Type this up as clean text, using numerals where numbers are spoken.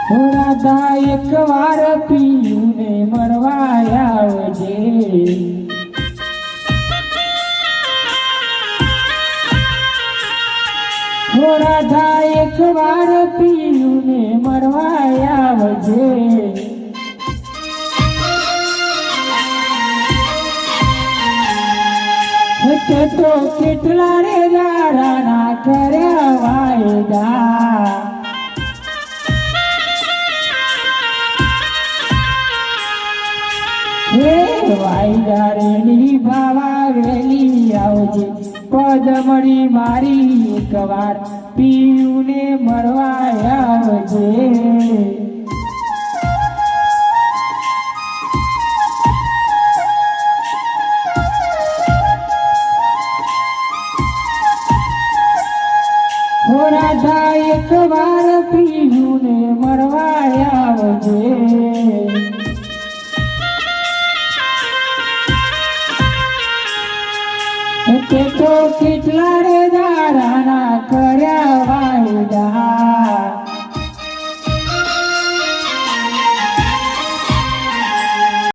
રાધા એક વાર પીને મરવા આવજે રાધા એક વાર પીને મરવા આવજે તો કેટલા રે દાડાના કર્યા વાયદા હે વાયદા રે નિભાવા વેલી આવજે પદમણી મારી એક વાર પીને મરવા આવજે રાધા એક વાર પીને મરવા આવજે તે તો કેટલા રે દાડાના કર્યા વાયદા